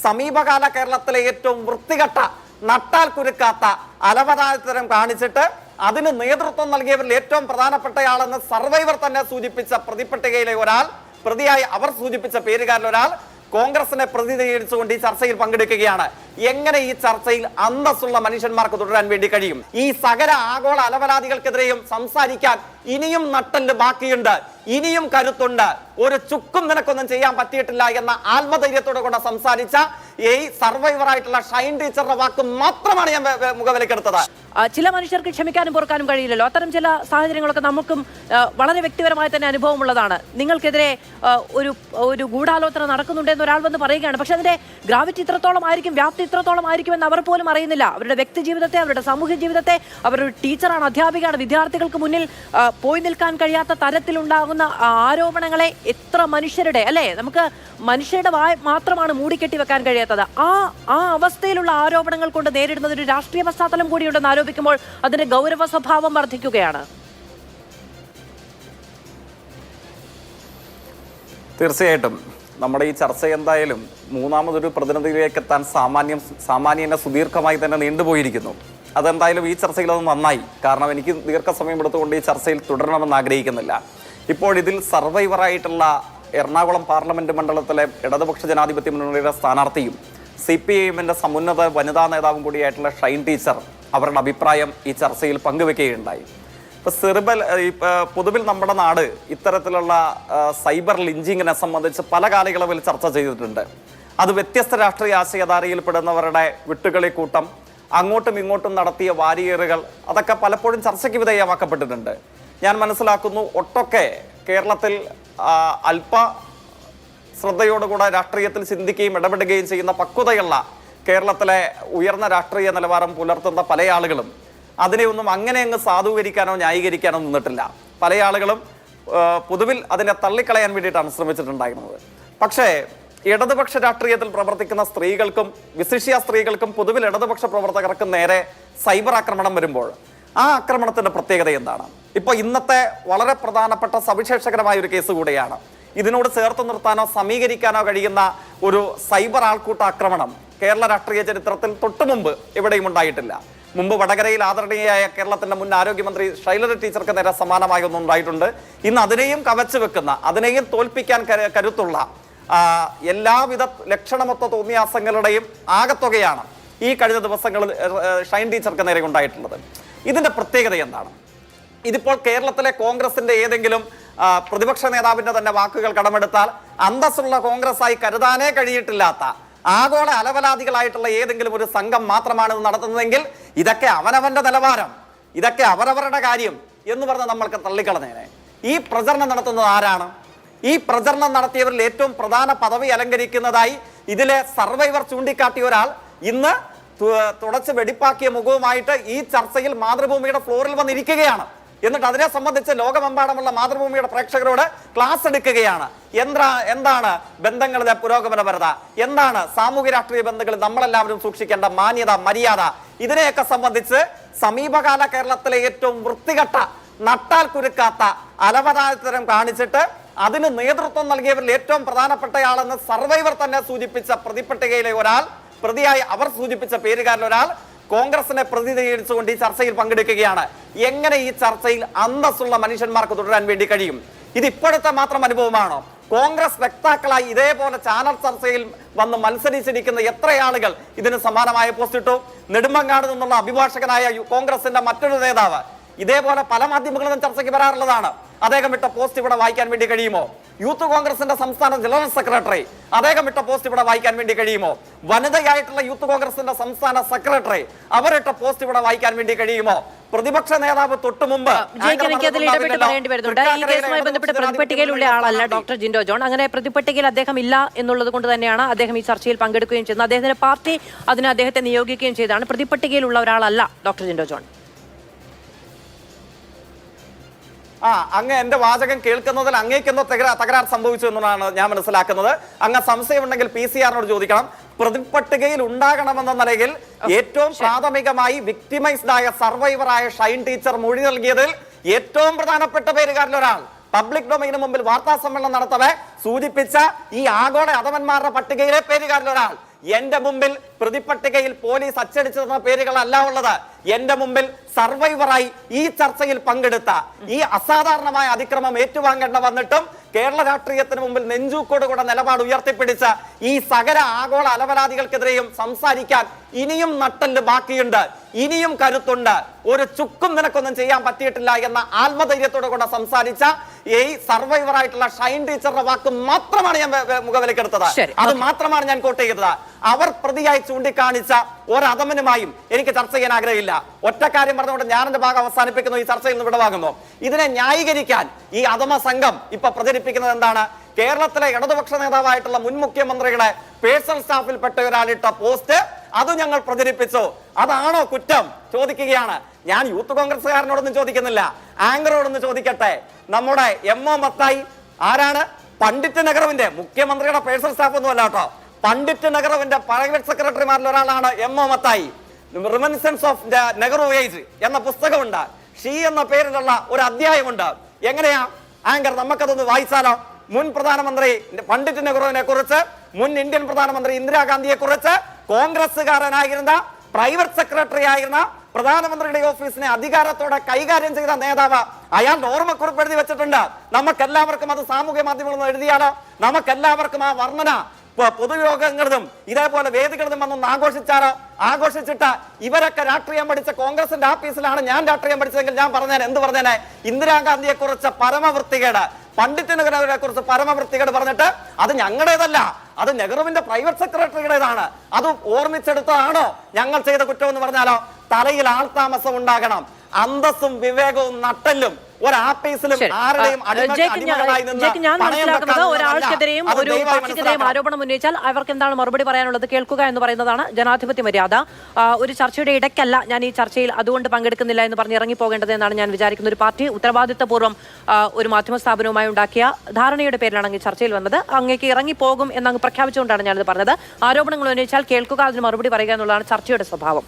സമീപകാല കേരളത്തിലെ ഏറ്റവും വൃത്തികെട്ട നട്ടാൽ കുരുക്കാത്ത അലവലാതിത്തരം കാണിച്ചിട്ട് അതിന് നേതൃത്വം നൽകിയവരിൽ ഏറ്റവും പ്രധാനപ്പെട്ടയാളെന്ന് സർവൈവർ തന്നെ സൂചിപ്പിച്ച പ്രതിപട്ടികയിലെ ഒരാൾ, പ്രതിയായി അവർ സൂചിപ്പിച്ച പേരുകാരിൽ ഒരാൾ കോൺഗ്രസിനെ പ്രതിനിധീകരിച്ചുകൊണ്ട് ഈ ചർച്ചയിൽ പങ്കെടുക്കുകയാണ്. എങ്ങനെ ഈ ചർച്ചയിൽ അന്തസ്സുള്ള മനുഷ്യന്മാർക്ക് തുടരാൻ വേണ്ടി കഴിയും? ഈ സകല ആഗോള അലവലാദികൾക്കെതിരെയും സംസാരിക്കാൻ ഇനിയും നട്ടല് ബാക്കിയുണ്ട്, ഇനിയും കരുത്തുണ്ട്. ഒരു ചുക്കും നിനക്കൊന്നും ചെയ്യാൻ പറ്റിയിട്ടില്ല എന്ന ആത്മധൈര്യത്തോടെ കൂടെ സംസാരിച്ച ഈ സർവൈവർ ആയിട്ടുള്ള ഷൈൻ ടീച്ചറുടെ വാക്ക് മാത്രമാണ് ഞാൻ മുഖവിലക്കെടുത്തത്. ചില മനുഷ്യർക്ക് ക്ഷമിക്കാനും പൊറുക്കാനും കഴിയില്ലല്ലോ. അത്തരം ചില സാഹചര്യങ്ങളൊക്കെ നമുക്കും വളരെ വ്യക്തിപരമായി തന്നെ അനുഭവമുള്ളതാണ്. നിങ്ങൾക്കെതിരെ ഒരു ഗൂഢാലോചന നടക്കുന്നുണ്ടെന്ന് ഒരാൾ വന്ന് പറയുകയാണ്. പക്ഷെ അതിന്റെ ഗ്രാവിറ്റി ഇത്രത്തോളം ആയിരിക്കും, വ്യാപ്തി ഇത്രത്തോളം ആയിരിക്കുമെന്ന് അവർ പോലും അറിയുന്നില്ല. അവരുടെ വ്യക്തി ജീവിതത്തെ, അവരുടെ സാമൂഹ്യ ജീവിതത്തെ, അവരൊരു ടീച്ചറാണ്, അധ്യാപികയാണ്, വിദ്യാർത്ഥികൾക്ക് മുന്നിൽ പോയി നിൽക്കാൻ കഴിയാത്ത തരത്തിലുണ്ടാകുന്ന ആരോപണങ്ങളെ എത്ര മനുഷ്യരുടെ, അല്ലെ, നമുക്ക് മനുഷ്യരുടെ മാത്രമാണ് മൂടിക്കെട്ടി വെക്കാൻ കഴിയാത്തത്. ആ അവസ്ഥയിലുള്ള ആരോപണങ്ങൾ കൊണ്ട് നേരിടുന്നത് ഒരു രാഷ്ട്രീയ പശ്ചാത്തലം കൂടിയുണ്ടെന്ന് ആരോപിക്കുമ്പോൾ അതിന്റെ ഗൗരവ സ്വഭാവം വർദ്ധിക്കുകയാണ്. തീർച്ചയായിട്ടും നമ്മുടെ ഈ ചർച്ച എന്തായാലും മൂന്നാമതൊരു പ്രതിനിധിയിലേക്ക് എത്താൻ സാമാന്യനെ സുദീർഘമായി തന്നെ നീണ്ടുപോയിരിക്കുന്നു. അതെന്തായാലും ഈ ചർച്ചയിൽ അത് നന്നായി. കാരണം എനിക്ക് ദീർഘസമയം എടുത്തുകൊണ്ട് ഈ ചർച്ചയിൽ തുടരണമെന്ന് ആഗ്രഹിക്കുന്നില്ല. ഇപ്പോൾ ഇതിൽ സർവൈവറായിട്ടുള്ള എറണാകുളം പാർലമെന്റ് മണ്ഡലത്തിലെ ഇടതുപക്ഷ ജനാധിപത്യ മുന്നണിയുടെ സ്ഥാനാർത്ഥിയും CPIM-ന്റെ സമുന്നത വനിതാ നേതാവും കൂടിയായിട്ടുള്ള ഷൈൻ ടീച്ചർ അവരുടെ അഭിപ്രായം ഈ ചർച്ചയിൽ പങ്കുവെക്കുകയുണ്ടായി. പൊതുവിൽ നമ്മുടെ നാട് ഇത്തരത്തിലുള്ള സൈബർ ലിഞ്ചിങ്ങിനെ സംബന്ധിച്ച് പല കാലയളവിൽ ചർച്ച ചെയ്തിട്ടുണ്ട്. അത് വ്യത്യസ്ത രാഷ്ട്രീയ ആശയധാരയിൽപ്പെടുന്നവരുടെ വിട്ടുകളി കൂട്ടം, അങ്ങോട്ടും ഇങ്ങോട്ടും നടത്തിയ വാരിയേറുകൾ, അതൊക്കെ പലപ്പോഴും ചർച്ചയ്ക്ക് വിധേയമാക്കപ്പെട്ടിട്ടുണ്ട്. ഞാൻ മനസ്സിലാക്കുന്നു ഒട്ടൊക്കെ കേരളത്തിൽ അല്പ ശ്രദ്ധയോടുകൂടെ രാഷ്ട്രീയത്തിൽ ചിന്തിക്കുകയും ഇടപെടുകയും ചെയ്യുന്ന പക്വതയുള്ള കേരളത്തിലെ ഉയർന്ന രാഷ്ട്രീയ നിലവാരം പുലർത്തുന്ന പല ആളുകളും അതിനെ ഒന്നും അങ്ങനെ അങ്ങ് സാധൂകരിക്കാനോ ന്യായീകരിക്കാനോ നിന്നിട്ടില്ല. പല ആളുകളും പൊതുവിൽ അതിനെ തള്ളിക്കളയാൻ വേണ്ടിയിട്ടാണ് ശ്രമിച്ചിട്ടുണ്ടായിരുന്നത്. പക്ഷേ ഇടതുപക്ഷ രാഷ്ട്രീയത്തിൽ പ്രവർത്തിക്കുന്ന സ്ത്രീകൾക്കും വിശിഷ്യ സ്ത്രീകൾക്കും പൊതുവിൽ ഇടതുപക്ഷ പ്രവർത്തകർക്കും നേരെ സൈബർ ആക്രമണം വരുമ്പോൾ ആ ആക്രമണത്തിന്റെ പ്രത്യേകത എന്താണ്? ഇപ്പൊ ഇന്നത്തെ വളരെ പ്രധാനപ്പെട്ട സവിശേഷകരമായ ഒരു കേസ് കൂടെയാണ്. ഇതിനോട് ചേർത്ത് നിർത്താനോ സമീകരിക്കാനോ കഴിയുന്ന ഒരു സൈബർ ആൾക്കൂട്ട ആക്രമണം കേരള രാഷ്ട്രീയ ചരിത്രത്തിൽ തൊട്ടുമുമ്പ് എവിടെയും ഉണ്ടായിട്ടില്ല. മുമ്പ് വടകരയിൽ ആദരണീയായ കേരളത്തിന്റെ മുൻ ആരോഗ്യമന്ത്രി ശൈലജ ടീച്ചർക്ക് നേരെ സമാനമായ ഒന്നും ഉണ്ടായിട്ടുണ്ട്. ഇന്ന് അതിനെയും കവച്ചു വെക്കുന്ന, അതിനെയും തോൽപ്പിക്കാൻ കരുത്തുള്ള എല്ലാവിധ ലക്ഷണമൊത്ത തോന്നിയാസങ്ങളുടെയും ആകത്തുകയാണ് ഈ കഴിഞ്ഞ ദിവസങ്ങളിൽ ഷൈൻ ടീച്ചർക്ക് നേരെ ഉണ്ടായിട്ടുള്ളത്. ഇതിന്റെ പ്രത്യേകത എന്താണ്? ഇതിപ്പോൾ കേരളത്തിലെ കോൺഗ്രസിന്റെ ഏതെങ്കിലും പ്രതിപക്ഷ നേതാവിന്റെ തന്നെ വാക്കുകൾ കടമെടുത്താൽ അന്തസ്സുള്ള കോൺഗ്രസ്സായി കരുതാനേ കഴിയിട്ടില്ലാത്ത ആഗോള അലവലാദികളായിട്ടുള്ള ഏതെങ്കിലും ഒരു സംഘം മാത്രമാണ് ഇത് നടത്തുന്നതെങ്കിൽ ഇതൊക്കെ അവനവന്റെ നിലവാരം, ഇതൊക്കെ അവരവരുടെ കാര്യം എന്ന് പറഞ്ഞ് നമ്മൾക്ക് തള്ളിക്കളഞ്ഞേനെ. ഈ പ്രചരണം നടത്തുന്നത് ആരാണ്? ഈ പ്രചരണം നടത്തിയവരിൽ ഏറ്റവും പ്രധാന പദവി അലങ്കരിക്കുന്നതായി ഇതിലെ സർവൈവർ ചൂണ്ടിക്കാട്ടിയ ഒരാൾ ഇന്ന് തുടച്ച് വെടിപ്പാക്കിയ മുഖവുമായിട്ട് ഈ ചർച്ചയിൽ മാതൃഭൂമിയുടെ ഫ്ലോറിൽ വന്നിരിക്കുകയാണ്. എന്നിട്ട് അതിനെ സംബന്ധിച്ച് ലോകമെമ്പാടുമുള്ള മാതൃഭൂമിയുടെ പ്രേക്ഷകരോട് ക്ലാസ് എടുക്കുകയാണ്. എന്താണ് ബന്ധങ്ങളിലെ പുരോഗമനപരത, എന്താണ് സാമൂഹ്യ രാഷ്ട്രീയ ബന്ധങ്ങളിൽ നമ്മളെല്ലാവരും സൂക്ഷിക്കേണ്ട മാന്യത, മര്യാദ, ഇതിനെയൊക്കെ സംബന്ധിച്ച് സമീപകാല കേരളത്തിലെ ഏറ്റവും വൃത്തികെട്ട നട്ടാൽ കുരുക്കാത്ത അലവലാതിത്തരം കാണിച്ചിട്ട് അതിന് നേതൃത്വം നൽകിയവരിൽ ഏറ്റവും പ്രധാനപ്പെട്ടയാളെന്ന് സർവൈവർ തന്നെ സൂചിപ്പിച്ച പ്രതിപട്ടികയിലെ ഒരാൾ, പ്രതിയായി അവർ സൂചിപ്പിച്ച പേരുകാരിൽ ഒരാൾ കോൺഗ്രസിനെ പ്രതിനിധീകരിച്ചുകൊണ്ട് ഈ ചർച്ചയിൽ പങ്കെടുക്കുകയാണ്. എങ്ങനെ ഈ ചർച്ചയിൽ അന്തസ്സുള്ള മനുഷ്യന്മാർക്ക് തുടരാൻ വേണ്ടി കഴിയും? ഇത് ഇപ്പോഴത്തെ മാത്രം അനുഭവമാണോ? കോൺഗ്രസ് വക്താക്കളായി ഇതേപോലെ ചാനൽ ചർച്ചയിൽ വന്ന് മത്സരിച്ചിരിക്കുന്ന എത്ര ആളുകൾ ഇതിന് സമാനമായ പോസ്റ്റ് ഇട്ടു? നെടുമങ്ങാട് നിന്നുള്ള അഭിഭാഷകനായ കോൺഗ്രസിന്റെ മറ്റൊരു നേതാവ് ഇതേപോലെ പല മാധ്യമങ്ങളിലും ചർച്ചയ്ക്ക് വരാറുള്ളതാണ്. അദ്ദേഹം ഇട്ട പോസ്റ്റ് ഇവിടെ വായിക്കാൻ വേണ്ടി കഴിയുമോ? യൂത്ത് കോൺഗ്രസിന്റെ സംസ്ഥാന ജനറൽ സെക്രട്ടറി, അദ്ദേഹം ഇട്ട പോസ്റ്റ് ഇവിടെ വായിക്കാൻ വേണ്ടി കഴിയുമോ? വനിതയായിട്ടുള്ള യൂത്ത് കോൺഗ്രസിന്റെ സംസ്ഥാന സെക്രട്ടറി, അവരിട്ട പോസ്റ്റ് ഇവിടെ വായിക്കാൻ വേണ്ടി കഴിയുമോ? പ്രതിപക്ഷ നേതാവ് തൊട്ടു മുമ്പ് പറയേണ്ടി വരുന്നുണ്ട്. ഈ കേസുമായി ബന്ധപ്പെട്ട് പ്രതിപട്ടികയിലുള്ള ആളല്ല ഡോക്ടർ ജിൻഡോ ജോൺ. അങ്ങനെ പ്രതിപട്ടികയിൽ അദ്ദേഹം ഇല്ല എന്നുള്ളത് കൊണ്ട് തന്നെയാണ് അദ്ദേഹം ഈ ചർച്ചയിൽ പങ്കെടുക്കുകയും ചെയ്യുന്നത്. അദ്ദേഹത്തിന്റെ പാർട്ടി അതിന് അദ്ദേഹത്തെ നിയോഗിക്കുകയും ചെയ്തതാണ്. പ്രതിപട്ടികയിലുള്ള ഒരാളല്ല ഡോക്ടർ ജിൻഡോ ജോൺ. അങ്ങ് എന്റെ വാചകം കേൾക്കുന്നതിൽ അങ്ങേക്കെന്തോ തകരാർ സംഭവിച്ചു എന്നാണ് ഞാൻ മനസ്സിലാക്കുന്നത്. അങ്ങ് സംശയമുണ്ടെങ്കിൽ PCR-നോട് ചോദിക്കണം. പ്രതിപട്ടികയിൽ ഉണ്ടാകണമെന്ന നിലയിൽ ഏറ്റവും പ്രാഥമികമായി വിക്ടിമൈസ്ഡ് ആയ സർവൈവറായ ഷൈൻ ടീച്ചർ മൊഴി നൽകിയതിൽ ഏറ്റവും പ്രധാനപ്പെട്ട പേരുകാരിൽ ഒരാൾ, പബ്ലിക് ഡൊമൈന് മുമ്പിൽ വാർത്താ സമ്മേളനം നടത്തവെ സൂചിപ്പിച്ച ഈ ആഗോള അധമന്മാരുടെ പട്ടികയിലെ പേരുകാരിൽ ഒരാൾ എന്റെ മുമ്പിൽ പ്രതിപട്ടികയിൽ പോലീസ് അച്ചടിച്ചു തന്ന പേരുകളല്ല ഉള്ളത്. എന്റെ മുമ്പിൽ സർവൈവറായി ഈ ചർച്ചയിൽ പങ്കെടുത്ത, ഈ അസാധാരണമായ അതിക്രമം ഏറ്റുവാങ്ങേണ്ട വന്നിട്ടും കേരള രാഷ്ട്രീയത്തിന് മുമ്പിൽ നെഞ്ചൂക്കോടുകൂടെ നിലപാട് ഉയർത്തിപ്പിടിച്ച ഈ സകല ആഗോള അലവലാദികൾക്കെതിരെയും സംസാരിക്കാൻ ഇനിയും നട്ടല് ബാക്കിയുണ്ട്, ഇനിയും കരുത്തുണ്ട്. ഒരു ചുക്കും നിനക്കൊന്നും ചെയ്യാൻ പറ്റിയിട്ടില്ല എന്ന ആത്മധൈര്യത്തോടു കൂടെ സംസാരിച്ച ഈ സർവൈവർ ആയിട്ടുള്ള ഷൈൻ ടീച്ചറുടെ വാക്ക് മാത്രമാണ് ഞാൻ മുഖവിലക്കെടുത്തത്. അത് മാത്രമാണ് ഞാൻ കോട്ട് ചെയ്തത്. അവർ പ്രതിയായി ചൂണ്ടിക്കാണിച്ച ഒരധമനുമായും എനിക്ക് ചർച്ച ചെയ്യാൻ ആഗ്രഹമില്ല. ഒറ്റ കാര്യം പറഞ്ഞുകൊണ്ട് ഞാൻ എന്റെ ഭാഗം അവസാനിപ്പിക്കുന്നു. ഈ ചർച്ചയിൽ നിന്ന് വിടവാങ്ങുന്നു. ഇതിനെ ന്യായീകരിക്കാൻ ഈ അധമ സംഘം ഇപ്പൊ പ്രചരിപ്പിക്കുന്നത് എന്താണ്? കേരളത്തിലെ ഇടതുപക്ഷ നേതാവായിട്ടുള്ള മുൻ മുഖ്യമന്ത്രിയുടെ പേഴ്സണൽ സ്റ്റാഫിൽപ്പെട്ട ഒരാളിട്ട പോസ്റ്റ് അത് ഞങ്ങൾ പ്രചരിപ്പിച്ചു. അതാണോ കുറ്റം ചോദിക്കുകയാണ്. ഞാൻ യൂത്ത് കോൺഗ്രസ്സുകാരനോടൊന്നും ചോദിക്കുന്നില്ല, ആങ്കറോടൊന്ന് ചോദിക്കട്ടെ. നമ്മുടെ എം.ഒ. മത്തായി ആരാണ്? പണ്ഡിറ്റ് നെഹ്റുവിന്റെ, മുഖ്യമന്ത്രിയുടെ പേഴ്സണൽ സ്റ്റാഫ് ഒന്നും അല്ല കേട്ടോ, പണ്ഡിറ്റ് നെഹ്റുവിന്റെ പ്രൈവറ്റ് സെക്രട്ടറിമാരിൽ ഒരാളാണ് എം.ഒ. മത്തായി. റിമനിസൻസ് ഓഫ് നെഹ്റു ഏജ് എന്ന പുസ്തകമുണ്ട്. ഷീ എന്ന പേരിലുള്ള ഒരു അധ്യായമുണ്ട്. എങ്ങനെയാ ആങ്കർ നമുക്കതൊന്ന് വായിച്ചാലോ? മുൻ പ്രധാനമന്ത്രി പണ്ഡിറ്റ് നെഹ്റുവിനെ കുറിച്ച്, മുൻ ഇന്ത്യൻ പ്രധാനമന്ത്രി ഇന്ദിരാഗാന്ധിയെ കുറിച്ച്, കോൺഗ്രസ്സുകാരനായിരുന്ന പ്രൈവറ്റ് സെക്രട്ടറി ആയിരുന്ന പ്രധാനമന്ത്രിയുടെ ഓഫീസിനെ അധികാരത്തോടെ കൈകാര്യം ചെയ്ത നേതാവ്, അയാളുടെ ഓർമ്മക്കുറിപ്പ് എഴുതി വെച്ചിട്ടുണ്ട്. നമുക്കെല്ലാവർക്കും അത് സാമൂഹ്യ മാധ്യമങ്ങളിൽ എഴുതിയാലോ? നമുക്കെല്ലാവർക്കും ആ വർണ്ണന പൊതുയോഗങ്ങളിലും ഇതേപോലെ വേദികളിലും വന്നൊന്ന് ആഘോഷിച്ചാലോ? ആഘോഷിച്ചിട്ട് ഇവരൊക്കെ രാഷ്ട്രീയം പഠിച്ച കോൺഗ്രസിന്റെ ആഫീസിലാണ് ഞാൻ രാഷ്ട്രീയം പഠിച്ചതെങ്കിൽ ഞാൻ പറഞ്ഞേനെ, എന്ത് പറഞ്ഞേനെ? ഇന്ദിരാഗാന്ധിയെ കുറിച്ച് പരമവൃത്തികേട്, പണ്ഡിറ്റ് നെഹ്റുവിനെ കുറിച്ച് പരമവൃത്തികേട് പറഞ്ഞിട്ട് അത് ഞങ്ങളുടേതല്ല, അത് നെഹ്റുവിന്റെ പ്രൈവറ്റ് സെക്രട്ടറിയുടേതാണ്, അത് ഓർമ്മിച്ചെടുത്തതാണോ ഞങ്ങൾ ചെയ്ത കുറ്റം എന്ന് പറഞ്ഞാലോ? തലയിൽ ആൾതാമസം ഉണ്ടാകണം. അന്തസ്സും വിവേകവും നട്ടല്ലും ഒരാപ്പീസിലും ആരുടെയും ഞാൻ മനസ്സിലാക്കുന്നത് ഒരാൾക്കെതിരെയും ഒരു കക്ഷിക്കെതിരെയും ആരോപണം ഉന്നയിച്ചാൽ അവർക്ക് എന്താണ് മറുപടി പറയാനുള്ളത് കേൾക്കുക എന്ന് പറയുന്നതാണ് ജനാധിപത്യ മര്യാദ. ഒരു ചർച്ചയുടെ ഇടയ്ക്കല്ല ഞാൻ ഈ ചർച്ചയിൽ അതുകൊണ്ട് പങ്കെടുക്കുന്നില്ല എന്ന് പറഞ്ഞ് ഇറങ്ങിപ്പോകേണ്ടത് എന്നാണ് ഞാൻ വിചാരിക്കുന്നത്. ഒരു പാർട്ടി ഉത്തരവാദിത്തപൂർവ്വം ഒരു മാധ്യമ സ്ഥാപനവുമായി ഉണ്ടാക്കിയ ധാരണയുടെ പേരിലാണ് അങ്ങ് ചർച്ചയിൽ വന്നത്. അങ്ങേക്ക് ഇറങ്ങിപ്പോകും എന്നങ്ങ് പ്രഖ്യാപിച്ചുകൊണ്ടാണ് ഞാനത് പറഞ്ഞത്. ആരോപണങ്ങൾ ഉന്നയിച്ചാൽ കേൾക്കുക, അതിന് മറുപടി പറയുക എന്നുള്ളതാണ് ചർച്ചയുടെ സ്വഭാവം.